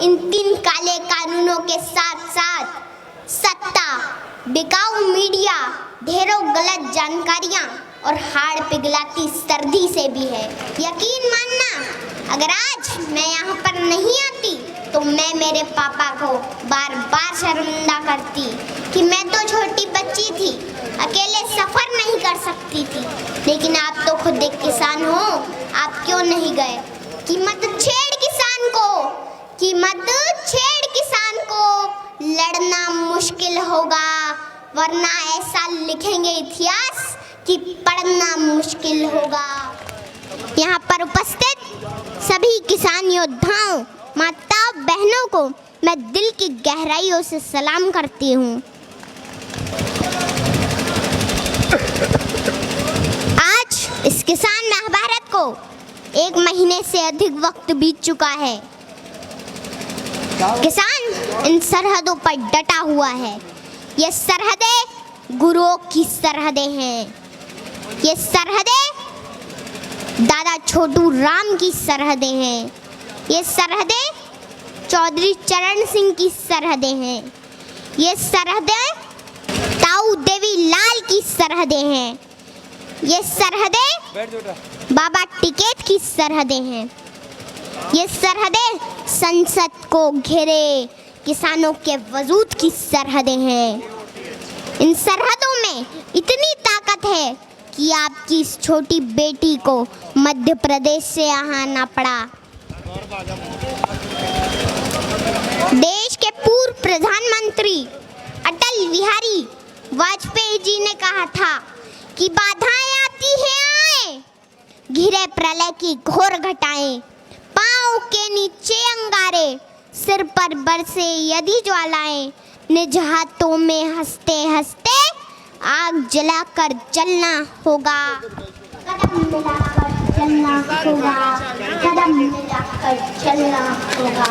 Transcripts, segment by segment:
इन 3 काले कानूनों के साथ साथ सत्ता, बिकाऊ मीडिया, ढेरों गलत जानकारियां और हाड़ पिघलाती सर्दी से भी है। यकीन मानना, अगर आज मैं यहाँ पर नहीं आती तो मैं मेरे पापा को बार बार शर्मिंदा करती कि मैं तो छोटी बच्ची थी, अकेले सफर नहीं कर सकती थी। लेकिन आप तो खुद एक किसान हो, आप क्यों नहीं गए? कि मत छेड़ किसान को, कि मत छेड़ किसान को, लड़ना मुश्किल होगा, वरना ऐसा लिखेंगे इतिहास कि पढ़ना मुश्किल होगा। यहाँ पर उपस्थित सभी किसान योद्धाओं, माता बहनों को मैं दिल की गहराइयों से सलाम करती हूँ। आज इस किसान महाभारत को 1 महीने से अधिक वक्त बीत चुका है। किसान इन सरहदों पर डटा हुआ है। ये सरहदें गुरुओं की सरहदें हैं। ये सरहदें दादा छोटू राम की सरहदें हैं। ये सरहदें चौधरी चरण सिंह की सरहदें हैं। ये सरहदें ताऊ देवी लाल की सरहदें हैं। ये सरहदें बाबा टिकैत की सरहदें हैं। ये सरहदें संसद को घेरे किसानों के वजूद की सरहदें हैं। इन सरहदों में इतनी ताकत है कि आपकी इस छोटी बेटी को मध्य प्रदेश से यहाँ आना पड़ा। देश के पूर्व प्रधानमंत्री अटल बिहारी वाजपेयी जी ने कहा था कि बाधाएं आती हैं आए, घिरे प्रलय की घोर घटाएं, पाँव के नीचे अंगारे, सिर पर बरसे यदि ज्वालाएं, निज हाथों में हंसते हंसते आग जलाकर चलना होगा। कदम मिलाकर चलना होगा, कदम मिलाकर चलना होगा।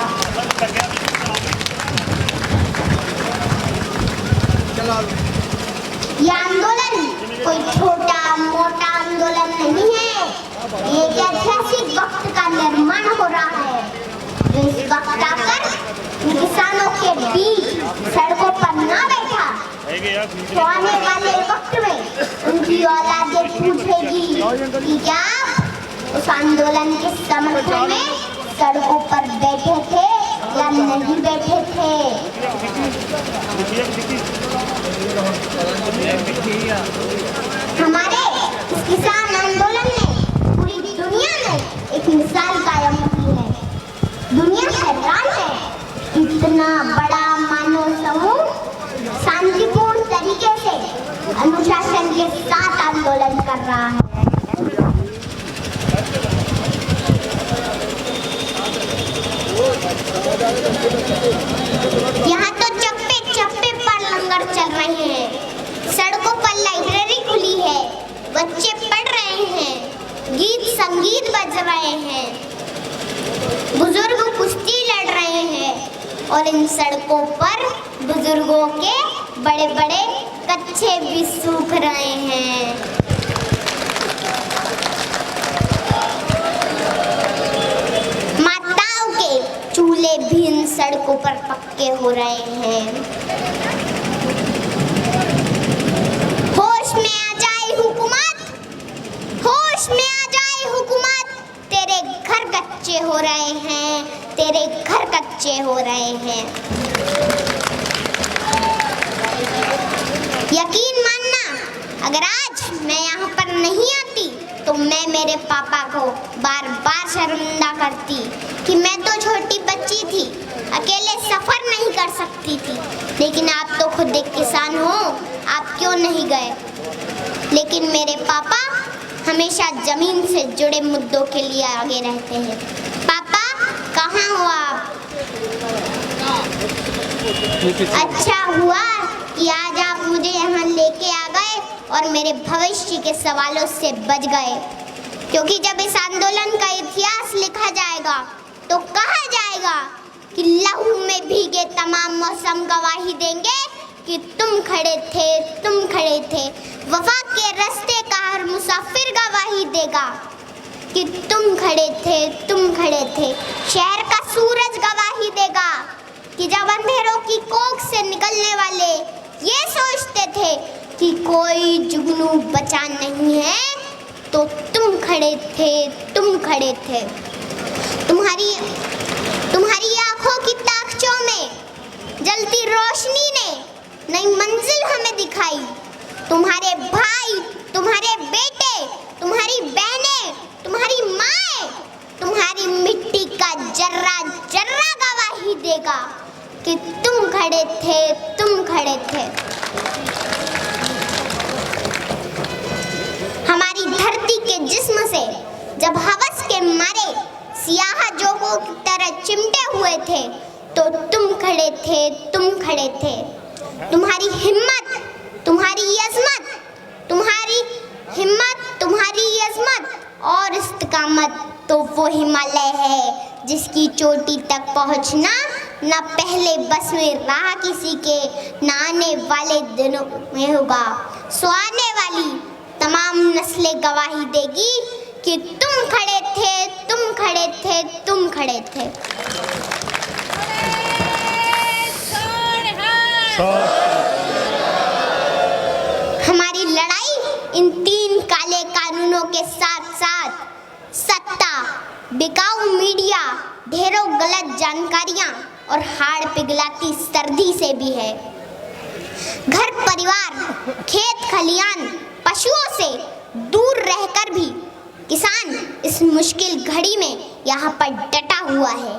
ये आंदोलन कोई छोटा मोटा आंदोलन नहीं है। ये एक ऐतिहासिक वक्त का निर्माण हो रहा है जो इस वक्त आकर किसानों के बीच सड़कों पर ना बैठा तो आने वाले वक्त में उनकी औलादें पूछेगी कि क्या उस आंदोलन के समर्थन में सड़कों पर बैठे थे या नहीं बैठे थे। हमारे इस किसान आंदोलन ने पूरी दुनिया में एक मिसाल कायम की है। दुनिया हैरान है, इतना बड़ा मानव समूह शांतिपूर्ण तरीके से अनुशासन के साथ आंदोलन कर रहा है। यहाँ तो चप्पे चप्पे पर लंगर चल रहे हैं, सड़कों पर लाइब्रेरी खुली है, बच्चे पढ़ रहे हैं, गीत संगीत बज रहे हैं, बुजुर्ग कुश्ती लड़ रहे हैं और इन सड़कों पर बुजुर्गों के बड़े बड़े कच्छे भी सूख रहे हैं। माताओं के चूल्हे भी इन सड़कों पर पक्के हो रहे हैं। होश में आ जाए हुकूमत, होश में आ जाए हुकूमत, तेरे घर कच्चे हो रहे हैं, तेरे घर कच्चे हो रहे हैं। यकीन मानना, अगर आज मैं यहाँ पर नहीं आती तो मैं मेरे पापा को बार बार शर्मिंदा करती कि मैं तो छोटी बच्ची थी, अकेले सफर नहीं कर सकती थी। लेकिन आप तो खुद एक किसान हो, आप क्यों नहीं गए? लेकिन मेरे पापा हमेशा जमीन से जुड़े मुद्दों के लिए आगे रहते हैं। पापा कहाँ हो आप? अच्छा हुआ कि आज आप मुझे यहाँ लेके आ गए और मेरे भविष्य के सवालों से बच गए, क्योंकि जब इस आंदोलन का इतिहास लिखा जाएगा तो कहा जाएगा कि लहू में भीगे तमाम मौसम गवाही देंगे कि तुम खड़े थे, तुम खड़े थे। वफा के रास्ते का हर मुसाफिर गवाही देगा कि तुम खड़े थे, तुम खड़े थे। शहर का सूरज गवाही गवाही देगा कि जब अंधेरों की कोख से निकलने वाले ये सोचते थे कि कोई जुगनू बचा नहीं है, तो तुम खड़े थे, तुम खड़े थे। तुम्हारी आंखों की ताकचों में जलती रोशनी ने नई मंजिल हमें दिखाई। तुम्हारे भाई, तुम्हारे बेटे, तुम्हारी बहनें, तुम्हारी माएं, तुम्हारी मिट्टी का जर्रा जर्रा गवाही देगा कि तुम खड़े थे, तुम खड़े थे। हमारी धरती के जिस्म से जब हवस के मारे सियाह जोगों की तरह चिमटे हुए थे, तो तुम खड़े थे, तुम खड़े थे। तुम्हारी हिम्मत, तुम्हारी अज़मत, तुम्हारी हिम्मत, तुम्हारी अज़मत और इस्तिकामत तो वो हिमालय है जिसकी चोटी तक पहुंचना न पहले बस में रहा किसी के, न आने वाले दिनों में होगा। सो आने वाली तमाम नस्लें गवाही देगी कि तुम खड़े थे, तुम खड़े थे, तुम खड़े थे। हमारी लड़ाई इन 3 काले कानूनों के साथ साथ सत्ता, बिकाऊ मीडिया, ढेरों गलत जानकारियां और हाड़ पिघलाती सर्दी से भी है। घर परिवार, खेत खलियान, पशुओं से दूर रहकर भी किसान इस मुश्किल घड़ी में यहाँ पर डटा हुआ है।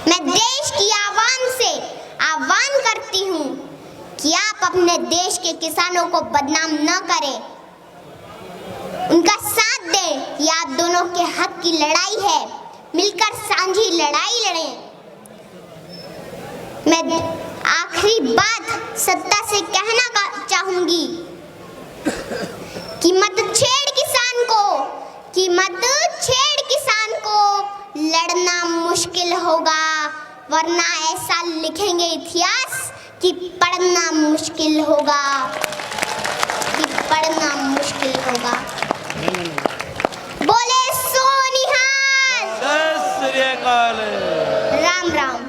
मैं देश की आवाम से आह्वान करती हूँ कि आप अपने देश के किसानों को बदनाम न करें, उनका साथ दें। ये आप दोनों के हक की लड़ाई है, मिलकर साझी लड़ाई लड़ें। मैं आखिरी बात सत्ता से कहना चाहूंगी कि मत छेड़ किसान को, कि मत छेड़ किसान को, लड़ना मुश्किल होगा, वरना ऐसा लिखेंगे इतिहास कि पढ़ना मुश्किल होगा, कि पढ़ना मुश्किल होगा। बोले सो निहाल। जय श्री अकाल। राम राम।